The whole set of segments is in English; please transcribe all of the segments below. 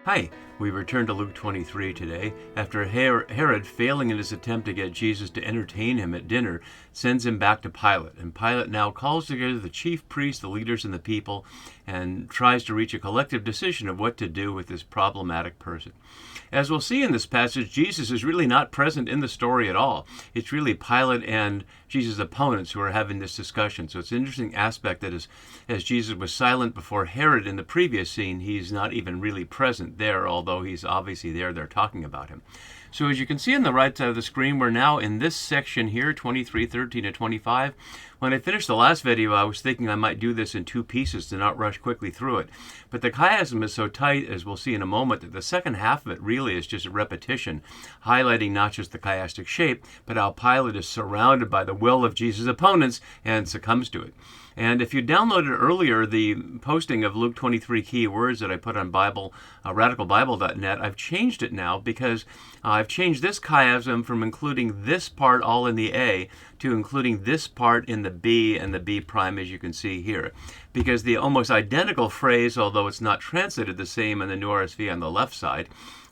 Hi, we return to Luke 23 today. After Herod, failing in his attempt to get Jesus to entertain him at dinner, sends him back to Pilate. And Pilate now calls together the chief priests, the leaders, and the people, and tries to reach a collective decision of what to do with this problematic person. As we'll see in this passage, Jesus is really not present in the story at all. It's really Pilate and Jesus' opponents who are having this discussion. So it's an interesting aspect that as Jesus was silent before Herod in the previous scene, he's not even really present there, although he's obviously there. They're talking about him. So as you can see on the right side of the screen, we're now in this section here, 23:13 to 25. When I finished the last video, I was thinking I might do this in two pieces to not rush quickly through it. But the chiasm is so tight, as we'll see in a moment, that the second half of it really is just a repetition, highlighting not just the chiastic shape, but how Pilate is surrounded by the will of Jesus' opponents and succumbs to it. And if you downloaded earlier the posting of Luke 23 key words that I put on radicalbible.net, I've changed it now because I've changed this chiasm from including this part all in the A to including this part in the B and the B prime, as you can see here. Because the almost identical phrase, although it's not translated the same in the New RSV on the left side,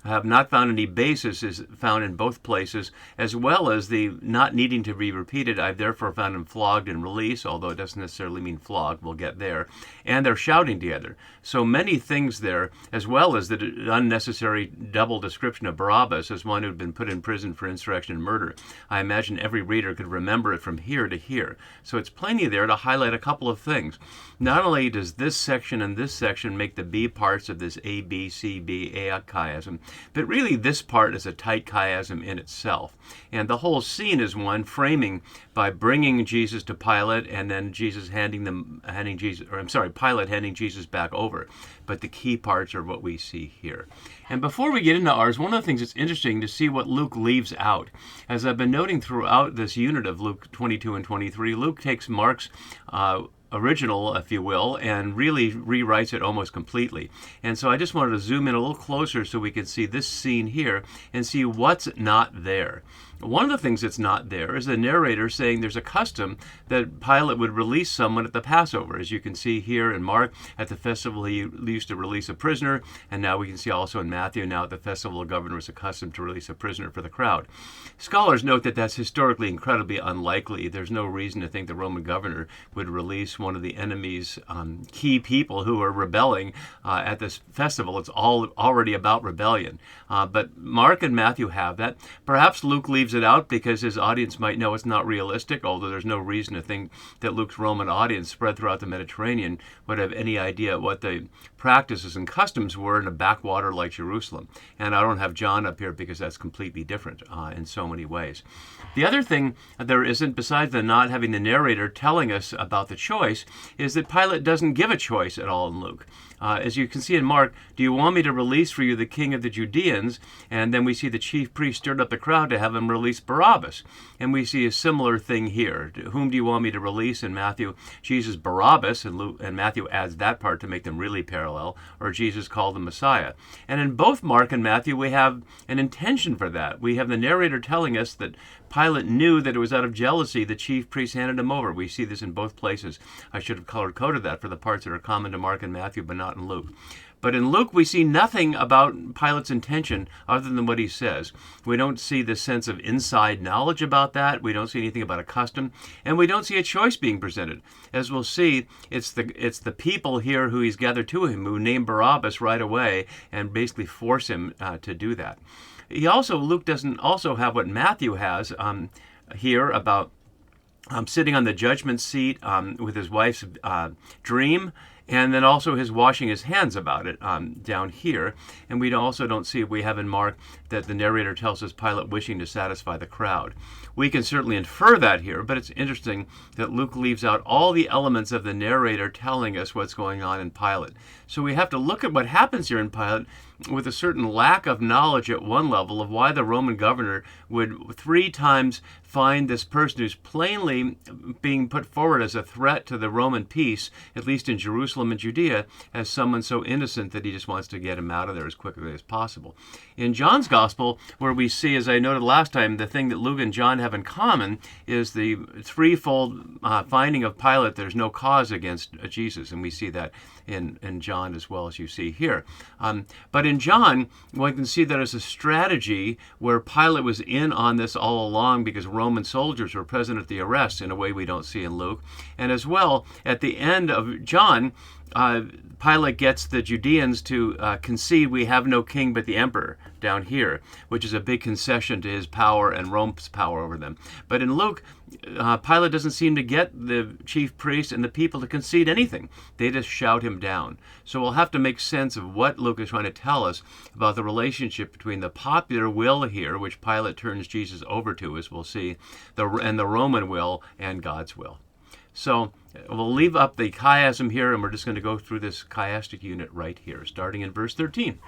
I have not found any basis is found in both places, as well as the not needing to be repeated. I've therefore found in flogged and release, although it doesn't necessarily mean flogged. We'll get there. And they're shouting together. So many things there, as well as the unnecessary double description of Barabbas as one who'd been put in prison for insurrection and murder. I imagine every reader could remember it from here to here. So it's plenty there to highlight a couple of things. Not only does this section and this section make the B parts of this A, B, C, B, A chiasm, but really this part is a tight chiasm in itself. And the whole scene is one framing by bringing Jesus to Pilate and then Pilate handing Jesus back over. But the key parts are what we see here. And before we get into ours, one of the things that's interesting to see what Luke leaves out. As I've been noting throughout this unit of Luke 22 and 23, Luke takes Mark's original, if you will, and really rewrites it almost completely. And so I just wanted to zoom in a little closer so we can see this scene here and see what's not there. One of the things that's not there is the narrator saying there's a custom that Pilate would release someone at the Passover. As you can see here in Mark, at the festival he used to release a prisoner, and now we can see also in Matthew, now at the festival the governor was accustomed to release a prisoner for the crowd. Scholars note that that's historically incredibly unlikely. There's no reason to think the Roman governor would release one of the enemy's key people who are rebelling at this festival. It's all already about rebellion. But Mark and Matthew have that. Perhaps Luke leaves it out because his audience might know it's not realistic, although there's no reason to think that Luke's Roman audience spread throughout the Mediterranean would have any idea what the practices and customs were in a backwater like Jerusalem. And I don't have John up here because that's completely different in so many ways. The other thing there isn't, besides the not having the narrator telling us about the choice, is that Pilate doesn't give a choice at all in Luke. As you can see in Mark, do you want me to release for you the king of the Judeans? And then we see the chief priest stirred up the crowd to have him release Barabbas. And we see a similar thing here. Whom do you want me to release? In Matthew, Jesus Barabbas, and Matthew adds that part to make them really parallel, or Jesus called the Messiah. And in both Mark and Matthew, we have an intention for that. We have the narrator telling us that Pilate knew that it was out of jealousy the chief priest handed him over. We see this in both places. I should have color-coded that for the parts that are common to Mark and Matthew, but not in Luke. But in Luke, we see nothing about Pilate's intention other than what he says. We don't see the sense of inside knowledge about that. We don't see anything about a custom. And we don't see a choice being presented. As we'll see, it's the people here who he's gathered to him who name Barabbas right away and basically force him to do that. Luke doesn't also have what Matthew has here about sitting on the judgment seat with his wife's dream, and then also his washing his hands about it down here. And we also don't see, we have in Mark, that the narrator tells us Pilate wishing to satisfy the crowd. We can certainly infer that here, but it's interesting that Luke leaves out all the elements of the narrator telling us what's going on in Pilate. So we have to look at what happens here in Pilate with a certain lack of knowledge at one level of why the Roman governor would 3 times find this person who's plainly being put forward as a threat to the Roman peace, at least in Jerusalem and Judea, as someone so innocent that he just wants to get him out of there as quickly as possible. In John's Gospel, where we see, as I noted last time, the thing that Luke and John have in common is the threefold finding of Pilate there's no cause against Jesus, and we see that in John as well as you see here. But But in John, one can see that as a strategy where Pilate was in on this all along because Roman soldiers were present at the arrest in a way we don't see in Luke. And as well, at the end of John, Pilate gets the Judeans to concede we have no king but the emperor down here, which is a big concession to his power and Rome's power over them. But in Luke, Pilate doesn't seem to get the chief priests and the people to concede anything. They just shout him down. So we'll have to make sense of what Luke is trying to tell us about the relationship between the popular will here, which Pilate turns Jesus over to, as we'll see, and the Roman will and God's will. So we'll leave up the chiasm here, and we're just going to go through this chiastic unit right here, starting in verse 13.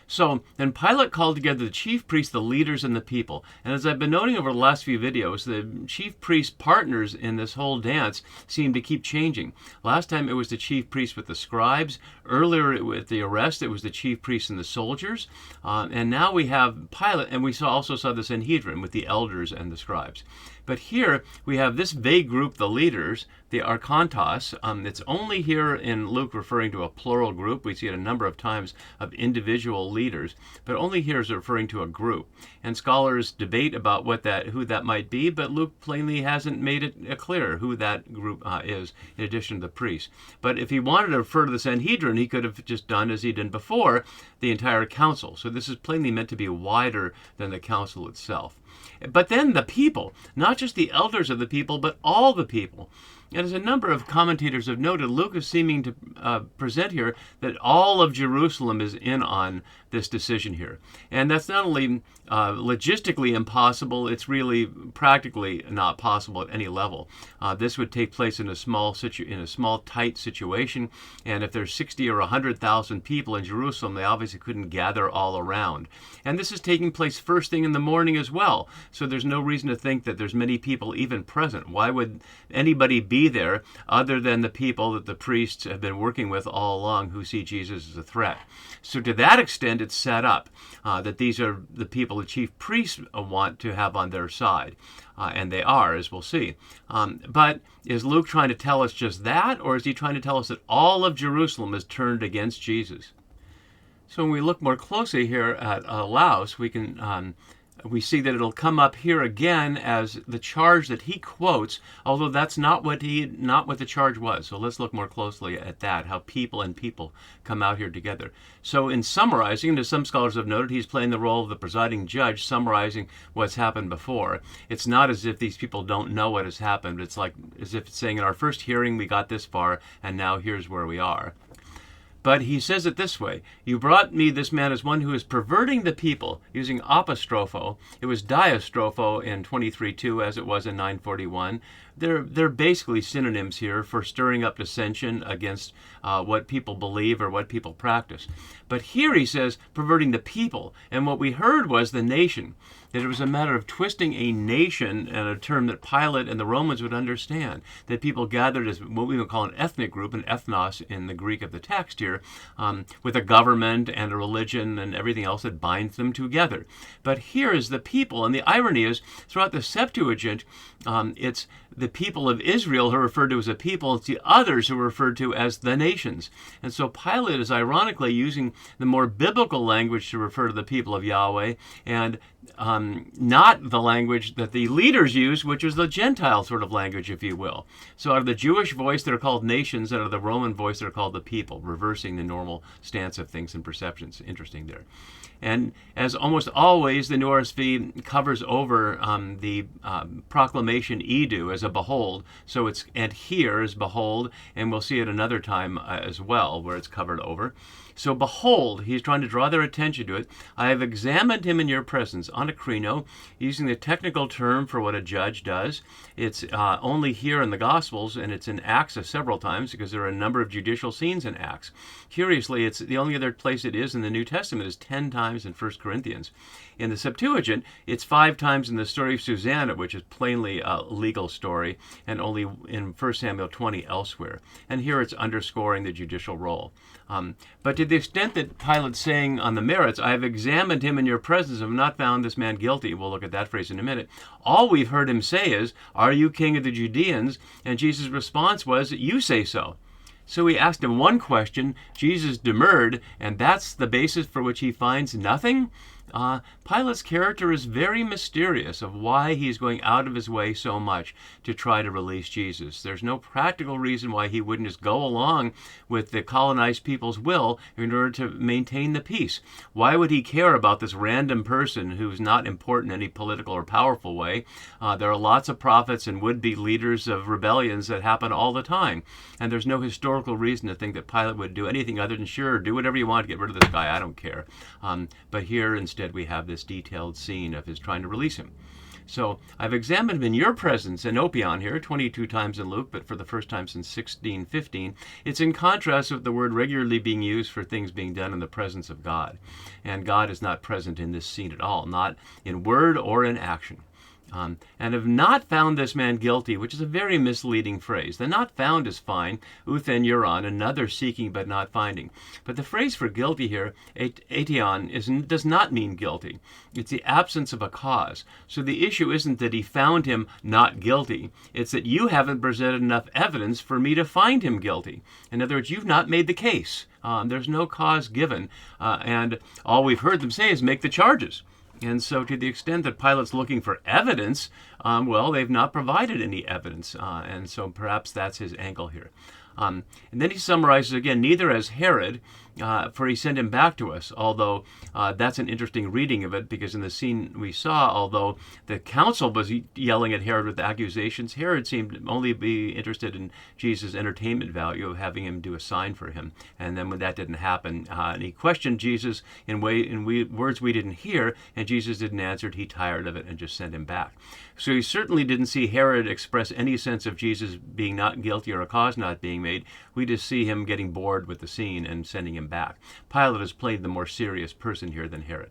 So then Pilate called together the chief priests, the leaders, and the people. And as I've been noting over the last few videos, the chief priest partners in this whole dance seem to keep changing. Last time it was the chief priest with the scribes. Earlier at the arrest, it was the chief priests and the soldiers. And now we have Pilate, and we also saw the Sanhedrin with the elders and the scribes. But here we have this vague group, the leaders, the archontos. It's only here in Luke referring to a plural group. We see it a number of times of individual leaders, but only here is it referring to a group. And scholars debate about who that might be, but Luke plainly hasn't made it clear who that group is, in addition to the priests. But if he wanted to refer to the Sanhedrin, he could have just done as he did before, the entire council. So this is plainly meant to be wider than the council itself. But then the people, not just the elders of the people, but all the people. And as a number of commentators have noted, Luke is seeming to present here that all of Jerusalem is in on this decision here. And that's not only logistically impossible, it's really practically not possible at any level. This would take place in a small, tight situation. And if there's 60 or 100,000 people in Jerusalem, they obviously couldn't gather all around. And this is taking place first thing in the morning as well. So there's no reason to think that there's many people even present. Why would anybody be there other than the people that the priests have been working with all along who see Jesus as a threat? So to that extent, it's set up that these are the people the chief priests want to have on their side. And they are, as we'll see. But is Luke trying to tell us just that, or is he trying to tell us that all of Jerusalem is turned against Jesus? So when we look more closely here at Laus, we see that it'll come up here again as the charge that he quotes, although that's not what the charge was. So let's look more closely at that, how people and people come out here together. So in summarizing, as some scholars have noted, he's playing the role of the presiding judge, summarizing what's happened before. It's not as if these people don't know what has happened. It's like as if it's saying, in our first hearing, we got this far, and now here's where we are. But he says it this way: you brought me this man as one who is perverting the people, using apostropho. It was diastropho in 23:2 as it was in 941. They're basically synonyms here for stirring up dissension against what people believe or what people practice. But here he says perverting the people. And what we heard was the nation. That it was a matter of twisting a nation, and a term that Pilate and the Romans would understand. That people gathered as what we would call an ethnic group, an ethnos in the Greek of the text here, with a government and a religion and everything else that binds them together. But here is the people. And the irony is, throughout the Septuagint, it's the people of Israel who are referred to as a people. It's the others who are referred to as the nations. And so Pilate is ironically using the more biblical language to refer to the people of Yahweh, and not the language that the leaders use, which is the Gentile sort of language, if you will. So out of the Jewish voice, they're called nations, and out of the Roman voice, they're called the people, reversing the normal stance of things and perceptions. Interesting there. And as almost always, the New RSV covers over the proclamation edu as a behold. So it's and here is behold, and we'll see it another time as well where it's covered over. So behold, he's trying to draw their attention to it. I have examined him in your presence, anakrino, using the technical term for what a judge does. It's only here in the Gospels, and it's in Acts several times because there are a number of judicial scenes in Acts. Curiously, it's the only other place it is in the New Testament is 10 times in 1 Corinthians. In the Septuagint, it's 5 times in the story of Susanna, which is plainly a legal story, and only in 1 Samuel 20 elsewhere. And here it's underscoring the judicial role. But to the extent that Pilate's saying on the merits, I have examined him in your presence and have not found this man guilty. We'll look at that phrase in a minute. All we've heard him say is, are you king of the Judeans? And Jesus' response was, you say so. So he asked him one question, Jesus demurred, and that's the basis for which he finds nothing? Pilate's character is very mysterious of why he's going out of his way so much to try to release Jesus. There's no practical reason why he wouldn't just go along with the colonized people's will in order to maintain the peace. Why would he care about this random person who's not important in any political or powerful way? There are lots of prophets and would-be leaders of rebellions that happen all the time, and there's no historical reason to think that Pilate would do anything other than, sure, do whatever you want to get rid of this guy, I don't care. But here instead we have this detailed scene of his trying to release him. So I've examined him in your presence, enopion here, 22 times in Luke, but for the first time since 1615. It's in contrast with the word regularly being used for things being done in the presence of God. And God is not present in this scene at all, not in word or in action. And have not found this man guilty, which is a very misleading phrase. The not found is fine, uthen euron, another seeking but not finding. But the phrase for guilty here, ation, does not mean guilty. It's the absence of a cause. So the issue isn't that he found him not guilty. It's that you haven't presented enough evidence for me to find him guilty. In other words, you've not made the case. There's no cause given. And all we've heard them say is make the charges. And so to the extent that Pilate's looking for evidence, well, they've not provided any evidence. And so perhaps that's his angle here. And then he summarizes again, neither as Herod, for he sent him back to us, although that's an interesting reading of it, because in the scene we saw, although the council was yelling at Herod with accusations, Herod seemed to only be interested in Jesus' entertainment value of having him do a sign for him. And then when that didn't happen, and he questioned Jesus in words we didn't hear, and Jesus didn't answer it, he tired of it and just sent him back. So he certainly didn't see Herod express any sense of Jesus being not guilty or a cause not being made. We just see him getting bored with the scene and sending him back. Pilate has played the more serious person here than Herod.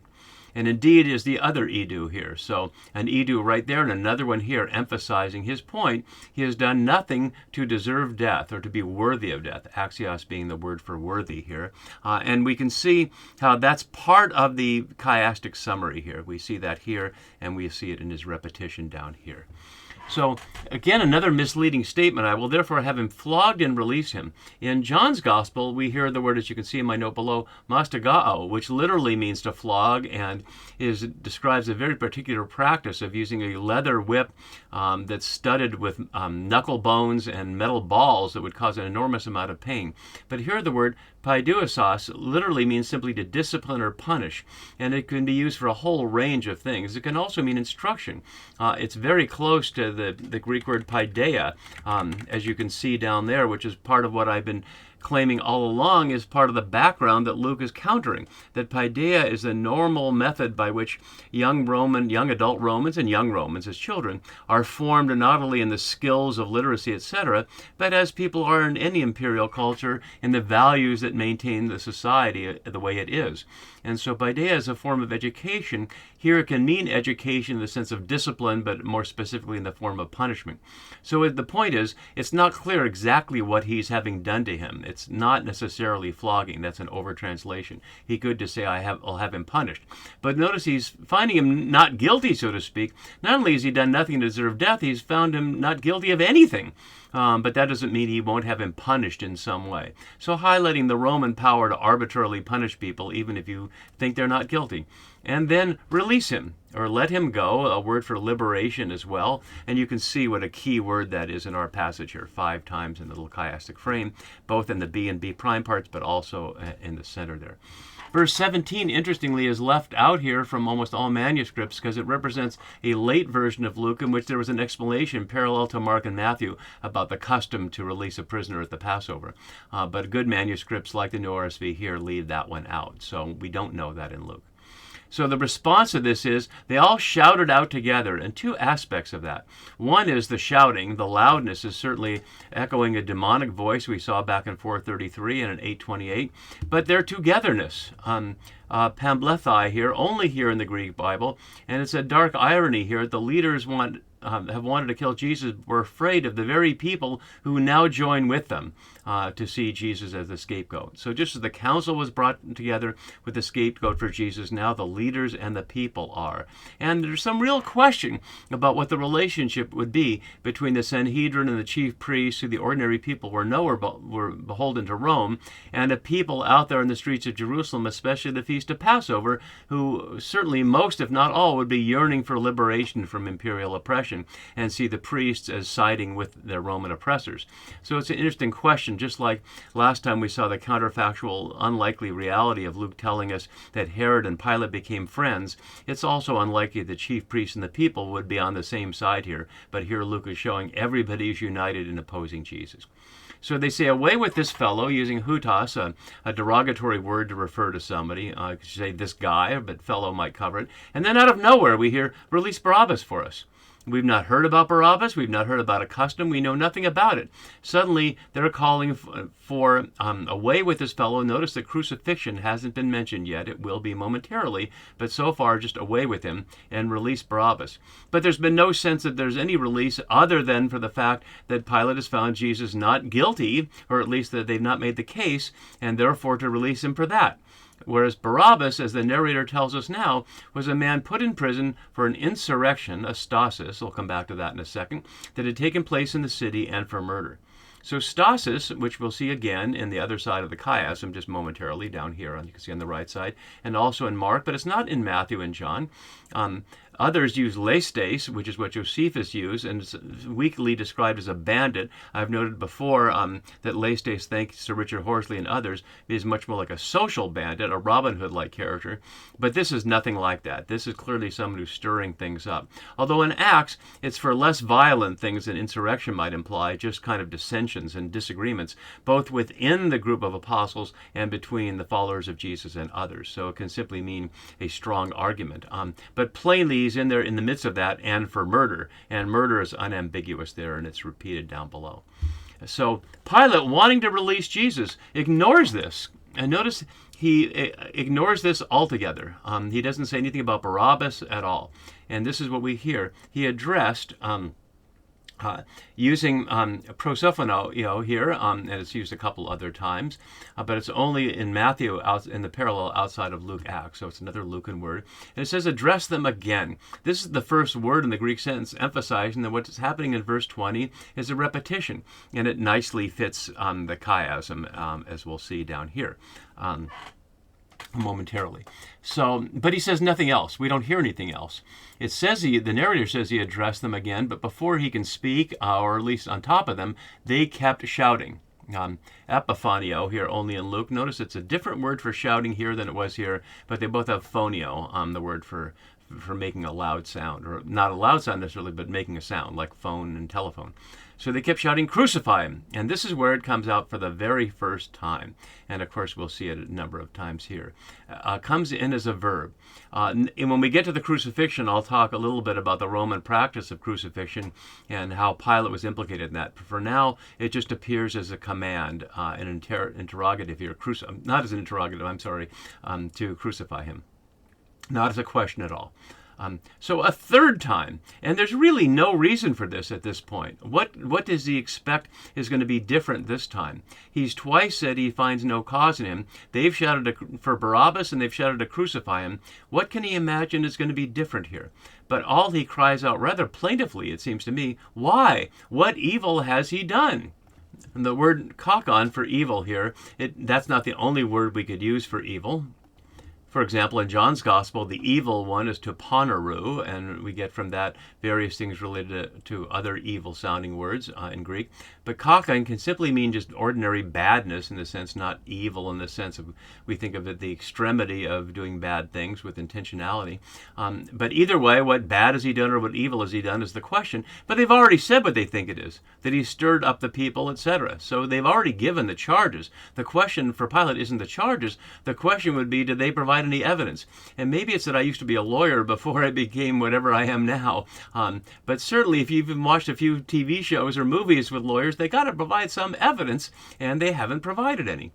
And indeed is the other Edu here. So an Edu right there and another one here emphasizing his point. He has done nothing to deserve death or to be worthy of death. Axios being the word for worthy here. And we can see how that's part of the chiastic summary here. We see that here and we see it in his repetition down here. So, again, another misleading statement. I will therefore have him flogged and release him. In John's Gospel, we hear the word, as you can see in my note below, mastagao, which literally means to flog and describes a very particular practice of using a leather whip that's studded with knuckle bones and metal balls that would cause an enormous amount of pain. But here the word paideusos literally means simply to discipline or punish, and it can be used for a whole range of things. It can also mean instruction. It's very close to the Greek word paideia, as you can see down there, which is part of what I've been claiming all along is part of the background that Luke is countering, that paideia is the normal method by which young adult Romans and young Romans as children are formed not only in the skills of literacy, etc., but as people are in any imperial culture in the values that maintain the society the way it is. And so paideia is a form of education. Here it can mean education in the sense of discipline, but more specifically in the form of punishment. So the point is, it's not clear exactly what he's having done to him. It's not necessarily flogging. That's an over-translation. He could just say, I'll have him punished. But notice he's finding him not guilty, so to speak. Not only has he done nothing to deserve death, he's found him not guilty of anything. But that doesn't mean he won't have him punished in some way. So highlighting the Roman power to arbitrarily punish people, even if you think they're not guilty. And then release him, or let him go, a word for liberation as well. And you can see what a key word that is in our passage here, 5 times in the little chiastic frame, both in the B and B prime parts, but also in the center there. Verse 17, interestingly, is left out here from almost all manuscripts because it represents a late version of Luke in which there was an explanation parallel to Mark and Matthew about the custom to release a prisoner at the Passover. But good manuscripts like the New RSV here leave that one out. So we don't know that in Luke. So the response to this is they all shouted out together, and 2 aspects of that. One is the shouting. The loudness is certainly echoing a demonic voice we saw back in 433 and in 828, but their togetherness. Pamblethai here, only here in the Greek Bible, and it's a dark irony here. The leaders want have wanted to kill Jesus were afraid of the very people who now join with them to see Jesus as the scapegoat. So just as the council was brought together with the scapegoat for Jesus, now the leaders and the people are. And there's some real question about what the relationship would be between the Sanhedrin and the chief priests, who the ordinary people were beholden to Rome, and the people out there in the streets of Jerusalem, especially the Feast of Passover, who certainly most, if not all, would be yearning for liberation from imperial oppression and see the priests as siding with their Roman oppressors. So it's an interesting question, just like last time we saw the counterfactual, unlikely reality of Luke telling us that Herod and Pilate became friends. It's also unlikely the chief priests and the people would be on the same side here, but here Luke is showing everybody is united in opposing Jesus. So they say, away with this fellow, using hutas, a derogatory word to refer to somebody. You could say this guy, but fellow might cover it. And then out of nowhere we hear, release Barabbas for us. We've not heard about Barabbas. We've not heard about a custom. We know nothing about it. Suddenly, they're calling for away with this fellow. Notice that crucifixion hasn't been mentioned yet. It will be momentarily, but so far, just away with him and release Barabbas. But there's been no sense that there's any release other than for the fact that Pilate has found Jesus not guilty, or at least that they've not made the case, and therefore to release him for that. Whereas Barabbas, as the narrator tells us now, was a man put in prison for an insurrection, a stasis, we'll come back to that in a second, that had taken place in the city, and for murder. So stasis, which we'll see again in the other side of the chiasm just momentarily down here, you can see on the right side, and also in Mark, but it's not in Matthew and John. Others use lestes, which is what Josephus used, and it's weakly described as a bandit. I've noted before that lestes, thanks to Richard Horsley and others, is much more like a social bandit, a Robin Hood-like character. But this is nothing like that. This is clearly someone who's stirring things up. Although in Acts, it's for less violent things than insurrection might imply, just kind of dissensions and disagreements, both within the group of apostles and between the followers of Jesus and others. So it can simply mean a strong argument. But plainly, he's in there in the midst of that, and for murder. And murder is unambiguous there, and it's repeated down below. So Pilate, wanting to release Jesus, ignores this. And notice he ignores this altogether. He doesn't say anything about Barabbas at all. And this is what we hear. He addressed... using prosophono, here, and it's used a couple other times, but it's only in Matthew in the parallel outside of Luke Acts, so it's another Lucan word. And it says, address them again. This is the first word in the Greek sentence emphasizing that what's happening in verse 20 is a repetition, and it nicely fits the chiasm, as we'll see down here. Momentarily. So, but he says nothing else. We don't hear anything else. It says the narrator says he addressed them again, but before he can speak, or at least on top of them, they kept shouting. Epiphanio here only in Luke. Notice it's a different word for shouting here than it was here, but they both have phonio, the word for making a loud sound, or not a loud sound necessarily, but making a sound, like phone and telephone. So they kept shouting, crucify him. And this is where it comes out for the very first time. And of course, we'll see it a number of times here. Comes in as a verb. And when we get to the crucifixion, I'll talk a little bit about the Roman practice of crucifixion and how Pilate was implicated in that. But for now, it just appears as a command, an interrogative here. Not as an interrogative, I'm sorry, to crucify him. Not as a question at all. So a third time, and there's really no reason for this at this point. What does he expect is going to be different this time? He's twice said he finds no cause in him. They've shouted for Barabbas and they've shouted to crucify him. What can he imagine is going to be different here? But all he cries out rather plaintively, it seems to me, why? What evil has he done? And the word kakon for evil here, that's not the only word we could use for evil. For example, in John's Gospel, the evil one is toponeru, and we get from that various things related to other evil-sounding words in Greek. But kakon can simply mean just ordinary badness in the sense, not evil in the sense of, we think of it, the extremity of doing bad things with intentionality. But either way, what bad has he done or what evil has he done is the question. But they've already said what they think it is, that he stirred up the people, etc. So they've already given the charges. The question for Pilate isn't the charges. The question would be, did they provide any evidence? And maybe it's that I used to be a lawyer before I became whatever I am now. But certainly if you've watched a few TV shows or movies with lawyers, they got to provide some evidence, and they haven't provided any.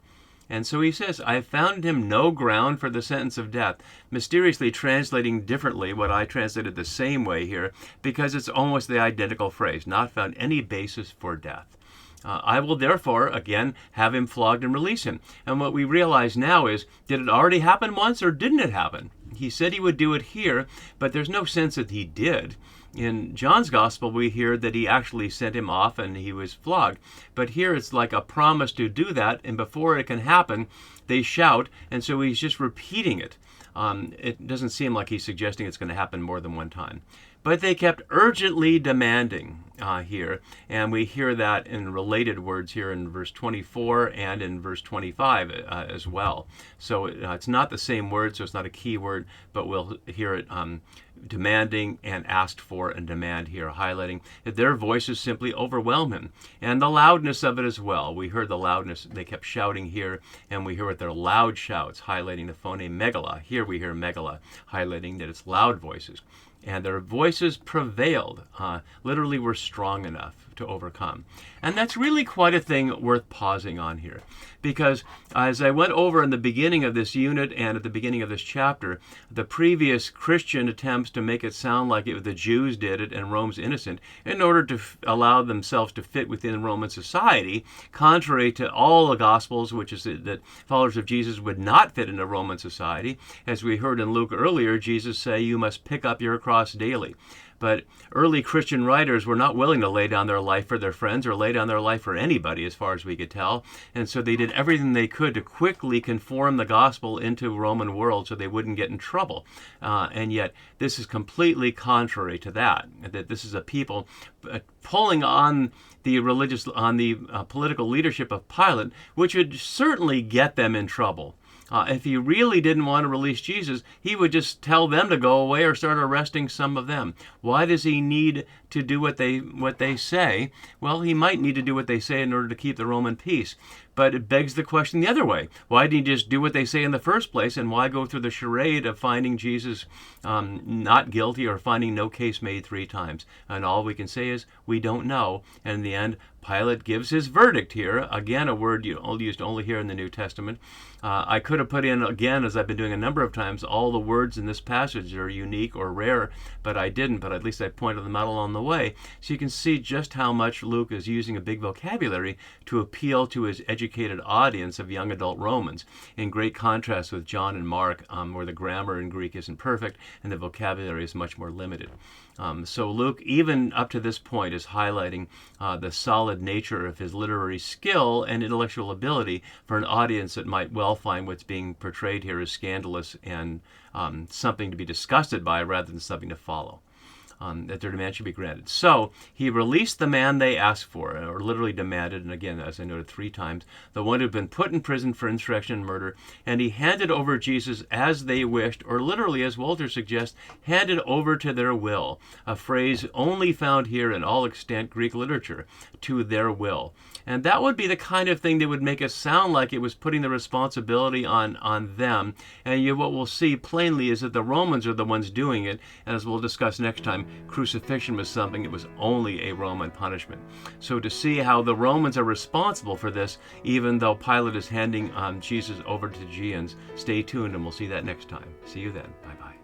And so he says, I found him no ground for the sentence of death, mysteriously translating differently what I translated the same way here, because it's almost the identical phrase, not found any basis for death. I will therefore, again, have him flogged and release him. And what we realize now is, did it already happen once or didn't it happen? He said he would do it here, but there's no sense that he did. In John's gospel, we hear that he actually sent him off and he was flogged. But here it's like a promise to do that, and before it can happen, they shout, and so he's just repeating it. It doesn't seem like he's suggesting it's going to happen more than one time. But they kept urgently demanding here, and we hear that in related words here in verse 24 and in verse 25 as well. So it's not the same word, so it's not a key word, but we'll hear it demanding and asked for and demand here, highlighting that their voices simply overwhelm him. And the loudness of it as well. We heard the loudness, they kept shouting here, and we hear with their loud shouts, highlighting the phoneme megala. Here we hear megala, highlighting that it's loud voices. And their voices prevailed, literally were strong enough to overcome. And that's really quite a thing worth pausing on here. Because as I went over in the beginning of this unit and at the beginning of this chapter, the previous Christian attempts to make it sound like the Jews did it and Rome's innocent in order to allow themselves to fit within Roman society, contrary to all the Gospels, which is that followers of Jesus would not fit into Roman society. As we heard in Luke earlier, Jesus say, you must pick up your cross daily. But early Christian writers were not willing to lay down their life for their friends or lay down their life for anybody, as far as we could tell. And so they did everything they could to quickly conform the gospel into Roman world so they wouldn't get in trouble. And yet this is completely contrary to that this is a people pulling on the political leadership of Pilate, which would certainly get them in trouble. If he really didn't want to release Jesus, he would just tell them to go away or start arresting some of them. Why does he need to do what they say? Well, he might need to do what they say in order to keep the Roman peace. But it begs the question the other way. Why didn't he just do what they say in the first place, and why go through the charade of finding Jesus not guilty or finding no case made 3 times? And all we can say is we don't know. And in the end, Pilate gives his verdict here. Again, a word used only here in the New Testament. I could have put in, again, as I've been doing a number of times, all the words in this passage are unique or rare, but I didn't. But at least I pointed them out along the way. So you can see just how much Luke is using a big vocabulary to appeal to his educated audience of young adult Romans, in great contrast with John and Mark, where the grammar in Greek isn't perfect and the vocabulary is much more limited. So Luke, even up to this point, is highlighting the solid nature of his literary skill and intellectual ability for an audience that might well find what's being portrayed here as scandalous and something to be disgusted by rather than something to follow. That their demand should be granted. So he released the man they asked for, or literally demanded, and again, as I noted 3 times, the one who had been put in prison for insurrection and murder, and he handed over Jesus as they wished, or literally, as Walter suggests, handed over to their will, a phrase only found here in all extant Greek literature, to their will. And that would be the kind of thing that would make it sound like it was putting the responsibility on them. And yet what we'll see plainly is that the Romans are the ones doing it. And as we'll discuss next time, crucifixion was something that was only a Roman punishment. So to see how the Romans are responsible for this, even though Pilate is handing Jesus over to the Aegeans, stay tuned and we'll see that next time. See you then. Bye-bye.